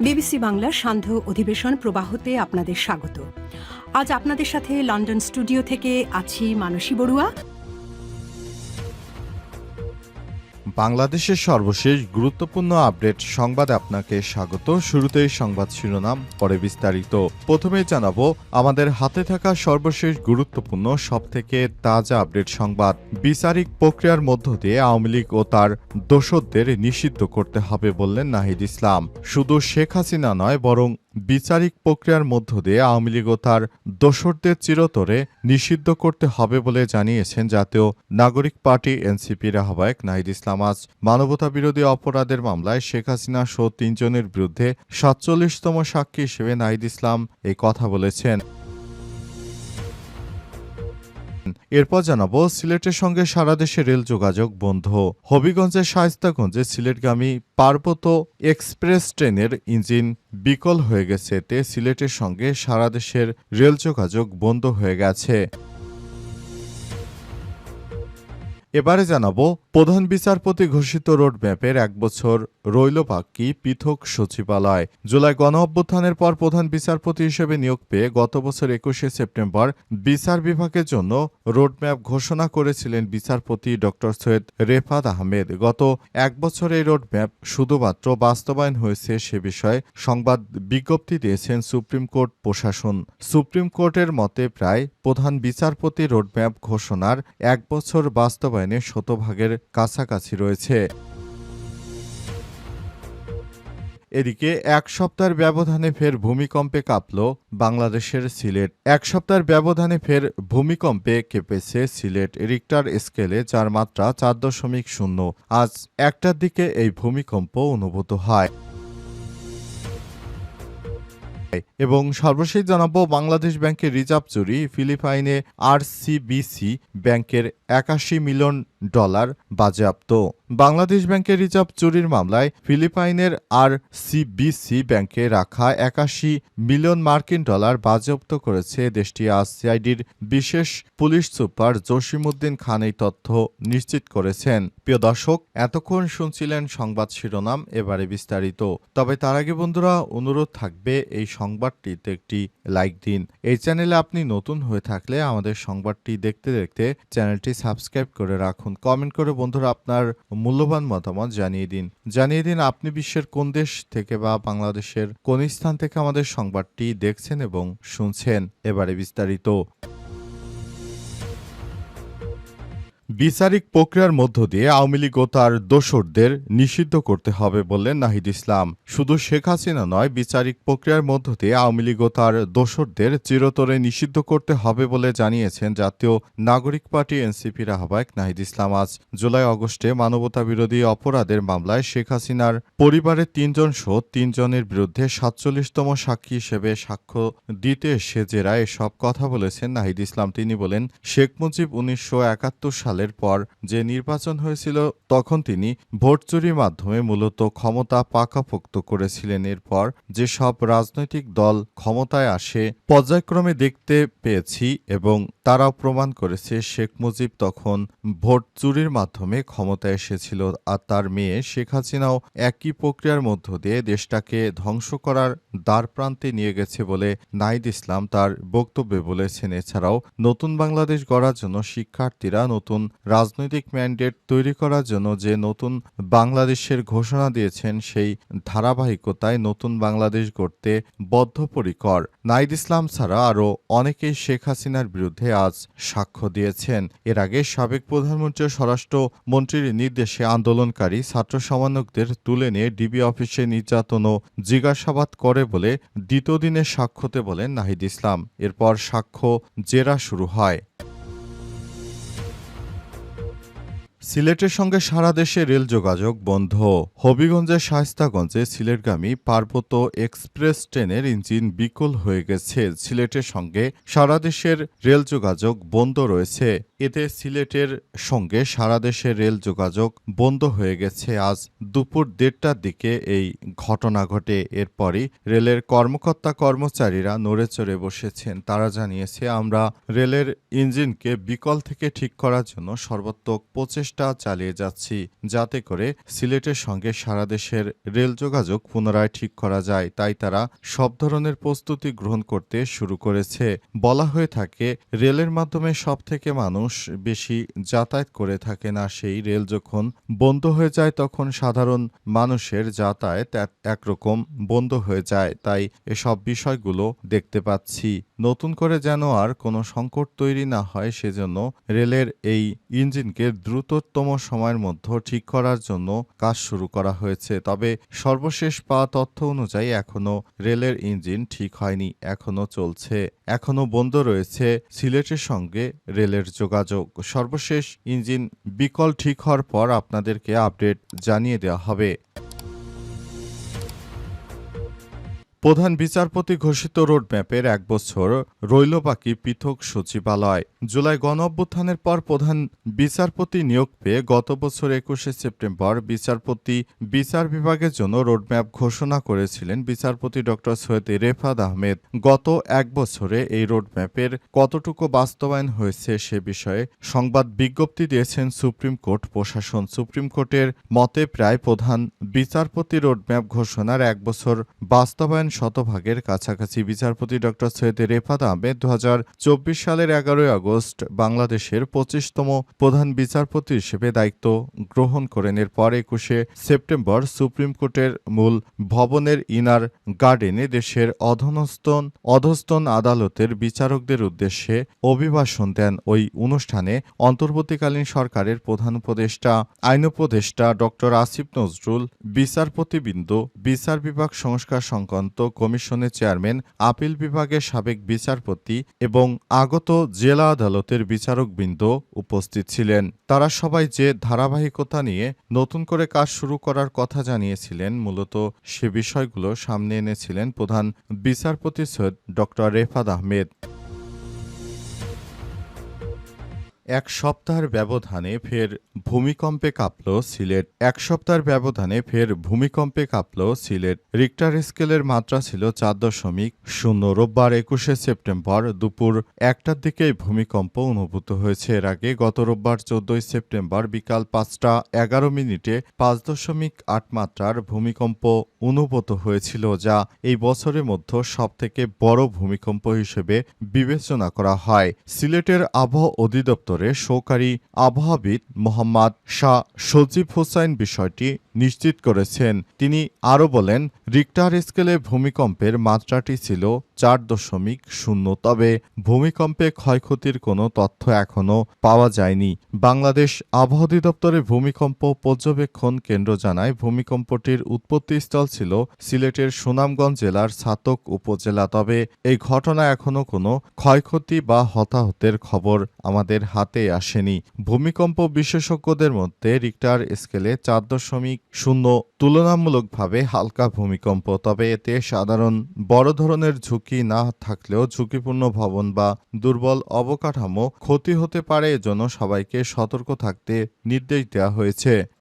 BBC বাংলার সান্ধ্য অধিবেশন প্রবাহতে আপনাদের স্বাগত। আজ আপনাদের সাথে লন্ডন স্টুডিও থেকে আছি মানসী বড়ুয়া। বাংলাদেশের সর্বশেষ গুরুত্বপূর্ণ আপডেট সংবাদে আপনাকে স্বাগত। শুরুতেই সংবাদ শিরোনাম, পরে বিস্তারিত। প্রথমেই জানাবো আমাদের হাতে থাকা সর্বশেষ গুরুত্বপূর্ণ সবথেকে তাজা আপডেট সংবাদ। বিচারিক প্রক্রিয়ার মধ্য দিয়ে আওয়ামী লীগ ও তার দোসরদের নিষিদ্ধ করতে হবে বললেন নাহিদ ইসলাম। শুধু শেখ হাসিনা নয়, বরং বিচারিক প্রক্রিয়ার মধ্য দিয়ে আওয়ামী লীগ ও তার দোসরদের চিরতরে নিষিদ্ধ করতে হবে বলে জানিয়েছেন জাতীয় নাগরিক পার্টি এনসিপির আহ্বায়ক নাহিদ ইসলাম। আজ মানবতাবিরোধী অপরাধের মামলায় শেখ হাসিনা সহ ৩ জনের বিরুদ্ধে ৪৭তম সাক্ষী হিসেবে নাহিদ ইসলাম এই কথা বলেছেন। এরপর জানাবো সিলেটের সঙ্গে সারা দেশে রেল যোগাযোগ বন্ধ। হবিগঞ্জের শায়েস্তাগঞ্জে সিলেটগামী পার্বত্য এক্সপ্রেস ট্রেনের ইঞ্জিন বিকল হয়ে গেছে। এতে সিলেটের সঙ্গে সারা দেশের রেল যোগাযোগ বন্ধ হয়ে গেছে। এবারে জানাবো প্রধান বিচারপতি ঘোষিত রোডম্যাপের ১ বছর রইল বাকি, পৃথক সচিবালয়। জুলাই গণঅভ্যুত্থানের পর প্রধান বিচারপতি হিসেবে নিয়োগ পেয়ে গত বছর ২১শে সেপ্টেম্বর বিচার বিভাগের জন্য রোডম্যাপ ঘোষণা করেছিলেন বিচারপতি ড সৈয়দ রেফাত আহমেদ। গত ১ বছর এই রোডম্যাপ শুধুমাত্র বাস্তবায়ন হয়েছে সে বিষয়ে সংবাদ বিজ্ঞপ্তি দিয়েছেন সুপ্রিম কোর্ট প্রশাসন। সুপ্রিম কোর্টের মতে প্রায় প্রধান বিচারপতি রোডম্যাপ ঘোষণার ১ বছর বাস্তবায়নে শতভাগের কাছাকাছি রয়েছে। এদিকে ১ সপ্তাহের ব্যবধানে ফের ভূমিকম্পে কাঁপল বাংলাদেশের সিলেট। ১ সপ্তাহের ব্যবধানে ফের ভূমিকম্পে কেঁপেছে সিলেট। রিক্টার স্কেলে যার মাত্রা ৪.০। আজ ১টার দিকে এই ভূমিকম্প অনুভূত হয়। এবং সর্বশেষ জানাবো বাংলাদেশ ব্যাংকের রিজার্ভ চুরি, ফিলিপাইনে আরসিবিসি ব্যাংকের $৮১ মিলিয়ন বাজেয়াপ্ত। বাংলাদেশ ব্যাংকের রিজার্ভ চুরির মামলায় ফিলিপাইনের আরসিবিসি ব্যাংকে রাখা $৮১ মিলিয়ন বাজেয়াপ্ত করেছে দেশটি। আজ সিআইডির বিশেষ পুলিশ সুপার জসিমউদ্দিন খান এই তথ্য নিশ্চিত করেছেন। প্রিয় দর্শক, এতক্ষণ শুনছিলেন সংবাদ শিরোনাম, এবারে বিস্তারিত। তবে তার আগে বন্ধুরা, অনুরোধ থাকবে এই সংবাদটিতে একটি লাইক দিন। এই চ্যানেলে আপনি নতুন হয়ে থাকলে আমাদের সংবাদটি দেখতে দেখতে চ্যানেলটি সাবস্ক্রাইব করে রাখুন। কমেন্ট করে বন্ধুরা আপনার মূল্যবান মতামত জানিয়ে দিন আপনি বিশ্বের কোন দেশ থেকে বা বাংলাদেশের কোন স্থান থেকে আমাদের সংবাদটি দেখছেন এবং শুনছেন। এবারে বিস্তারিত। বিচারিক প্রক্রিয়ার মধ্য দিয়ে আওয়ামী লীগ ও তার দোসরদের নিষিদ্ধ করতে হবে বললেন নাহিদ ইসলাম। শুধু শেখ হাসিনা নয়, বিচারিক প্রক্রিয়ার মধ্য দিয়ে আওয়ামী লীগ ও তার দোসরদের চিরতরে নিষিদ্ধ করতে হবে বলে জানিয়েছেন জাতীয় নাগরিক পার্টি এনসিপির আহ্বায়ক নাহিদ ইসলাম। আজ জুলাই আগস্টে মানবতাবিরোধী অপরাধের মামলায় শেখ হাসিনার পরিবারের ৩ জন সহ ৩ জনের বিরুদ্ধে ৪৭তম সাক্ষী হিসেবে সাক্ষ্য দিতে এসে জেরায় এসব কথা বলেছেন নাহিদ ইসলাম। তিনি বলেন, শেখ মুজিব ১৯৭১ সালের পর যে নির্বাচন হয়েছিল তখন তিনি ভোট চুরির মাধ্যমে মূলত ক্ষমতা পাকাপোক্ত করেছিলেন। এরপর যে সব রাজনৈতিক দল ক্ষমতায় আসে পর্যায়ক্রমে দেখতে পেয়েছি এবং তারাও প্রমাণ করেছে শেখ মুজিব তখন ভোট চুরির মাধ্যমে ক্ষমতায় এসেছিল, আর তার মেয়ে শেখ হাসিনাও একই প্রক্রিয়ার মধ্য দিয়ে দেশটাকে ধ্বংস করার দ্বারপ্রান্তে নিয়ে গেছে বলে নাহিদ ইসলাম তার বক্তব্যে বলেছেন। এছাড়াও নতুন বাংলাদেশ গড়ার জন্য শিক্ষার্থীরা নতুন রাজনৈতিক ম্যান্ডেট তৈরি করার জন্য যে নতুন বাংলাদেশের ঘোষণা দিয়েছেন সেই ধারাবাহিকতায় নতুন বাংলাদেশ গড়তে বদ্ধপরিকর। নাহিদ ইসলাম ছাড়া আরও অনেকেই শেখ হাসিনার বিরুদ্ধে আজ সাক্ষ্য দিয়েছেন। এর আগে সাবেক প্রধানমন্ত্রী ও স্বরাষ্ট্রমন্ত্রীর নির্দেশে আন্দোলনকারী ছাত্র সমন্বয়কদের তুলে নিয়ে ডিবি অফিসে নির্যাতন ও জিজ্ঞাসাবাদ করে বলে দ্বিতীয় দিনের সাক্ষ্যতে বলেন নাহিদ ইসলাম। এরপর সাক্ষ্য জেরা শুরু হয়। সিলেটের সঙ্গে সারা দেশে রেল যোগাযোগ বন্ধ। হবিগঞ্জের শায়েস্তাগঞ্জে সিলেটগামী পার্বত্য এক্সপ্রেস ট্রেনের ইঞ্জিন বিকল হয়ে গেছে। সিলেটের সঙ্গে সারা দেশের রেল যোগাযোগ বন্ধ রয়েছে। এতে সিলেটের সঙ্গে সারা দেশের রেল যোগাযোগ বন্ধ হয়ে গেছে। আজ দুপুর ১:৩০টার দিকে এই ঘটনা ঘটে। এরপরই রেলের কর্মকর্তা-কর্মচারীরা নড়েচড়ে বসেছেন। তারা জানিয়েছে, আমরা রেলের ইঞ্জিনকে বিকল থেকে ঠিক করার জন্য সর্বাত্মক প্রচেষ্টা চালিয়ে যাচ্ছি, যাতে করে সিলেটের সঙ্গে সারা দেশের রেল যোগাযোগ পুনরায় ঠিক করা যায়। তাই তারা সব ধরনের প্রস্তুতি গ্রহণ করতে শুরু করেছে। বলা হয়ে থাকে, রেলের মাধ্যমে সবথেকে মানুষ বেশি যাতায়াত করে থাকে না। সেই রেল যখন বন্ধ হয়ে যায় তখন সাধারণ মানুষের যাতায়াত একরকম বন্ধ হয়ে যায়। তাই এসব বিষয়গুলো দেখতে পাচ্ছি। নতুন করে যেন আর কোনো সংকট তৈরি না হয়, সেজন্য রেলের এই ইঞ্জিনকে দ্রুততম সময়ের মধ্যে ঠিক করার জন্য কাজ শুরু করা হয়েছে। তবে সর্বশেষ পাওয়া তথ্য অনুযায়ী এখনও রেলের ইঞ্জিন ঠিক হয়নি, এখনও চলছে। এখনও বন্ধ রয়েছে সিলেটের সঙ্গে রেলের যোগাযোগ। সর্বশেষ ইঞ্জিন বিকল ঠিক হওয়ার পর আপনাদেরকে আপডেট জানিয়ে দেওয়া হবে। প্রধান বিচারপতি ঘোষিত রোডম্যাপের ১ বছর রইল বাকি পৃথক সচিবালয়। জুলাই গণঅভ্যুত্থানের পর প্রধান বিচারপতি নিয়োগ পেয়ে গত বছর ২১শে সেপ্টেম্বর বিচারপতি বিচার বিভাগের জন্য রোডম্যাপ ঘোষণা করেছিলেন বিচারপতি ড. সৈয়দ রেফাত আহমেদ। গত ১ বছরে এই রোডম্যাপের কতটুকু বাস্তবায়ন হয়েছে সে বিষয়ে সংবাদ বিজ্ঞপ্তি দিয়েছেন সুপ্রিম কোর্ট প্রশাসন। সুপ্রিম কোর্টের মতে প্রায় প্রধান বিচারপতি রোডম্যাপ ঘোষণার ১ বছর বাস্তবায়ন শতভাগের কাছাকাছি। বিচারপতি ড. সৈয়দ রেফাত আহমেদ ২০২৪ সালের ১১ই আগস্ট বাংলাদেশের ২৫তম প্রধান বিচারপতি হিসেবে দায়িত্ব গ্রহণ করেন। এরপর ২১শে সেপ্টেম্বর সুপ্রিম কোর্টের মূল ভবনের ইনার গার্ডেনে দেশের অধস্তন আদালতের বিচারকদের উদ্দেশ্যে অভিভাষণ দেন। ওই অনুষ্ঠানে অন্তর্বর্তীকালীন সরকারের প্রধান উপদেষ্টা আইন উপদেষ্টা ড. আসিফ নজরুল, বিচারপতিবৃন্দ, বিচার বিভাগ সংস্কার সংক্রান্ত কমিশনের চেয়ারম্যান, আপিল বিভাগের সাবেক বিচারপতি এবং আগত জেলা আদালতের বিচারকবৃন্দ উপস্থিত ছিলেন। তারা সবাই যে ধারাবাহিকতা নিয়ে নতুন করে কাজ শুরু করার কথা জানিয়েছিলেন, মূলত সে বিষয়গুলো সামনে এনেছিলেন প্রধান বিচারপতি সৈয়দ ড. রেফাত আহমেদ। ১ সপ্তাহের ব্যবধানে ফের ভূমিকম্পে কাঁপল সিলেট। ১ সপ্তাহের ব্যবধানে ফের ভূমিকম্পে কাঁপল সিলেট। রিক্টার স্কেলের মাত্রা ছিল ৪.০। রোববার ২১শে সেপ্টেম্বর দুপুর ১টার দিকে এই ভূমিকম্প অনুভূত হয়েছে। এর আগে গত রোববার ১৪ই সেপ্টেম্বর বিকাল ৫টা ১১ মিনিটে ৫.৮ মাত্রার ভূমিকম্প অনুভূত হয়েছিল, যা এই বছরের মধ্যে সবথেকে বড় ভূমিকম্প হিসেবে বিবেচনা করা হয়। সিলেটের আবহাওয়া অধিদপ্তর সহকারী আবহাওয়াবিদ মোহাম্মদ শাহ সজীব হোসাইন বিষয়টি নিশ্চিত করেছেন। তিনি আরও বলেন, রিক্টার স্কেলে ভূমিকম্পের মাত্রাটি ছিল ৪.০। তবে ভূমিকম্পে ক্ষয়ক্ষতির কোনো তথ্য এখনও পাওয়া যায়নি। বাংলাদেশ আবহাওয়া অধিদপ্তরের ভূমিকম্প পর্যবেক্ষণ কেন্দ্র জানায়, ভূমিকম্পটির উৎপত্তিস্থল ছিল সিলেটের সুনামগঞ্জ জেলার ছাতক উপজেলা। তবে এই ঘটনায় এখনও কোনো ক্ষয়ক্ষতি বা হতাহতের খবর আমাদের হাতে আসেনি। ভূমিকম্প বিশেষজ্ঞদের মধ্যে রিক্টার স্কেলে ৪.০ তুলনামূলকভাবে হালকা ভূমিকম্প। তবে এতে সাধারণ বড় ধরনের ঝুঁকি না থাকলেও ঝুঁকিপূর্ণ ভবন বা দুর্বল অবকাঠামো ক্ষতি হতে পারে। এজন্য সবাইকে সতর্ক থাকতে নির্দেশ দেওয়া হয়েছে।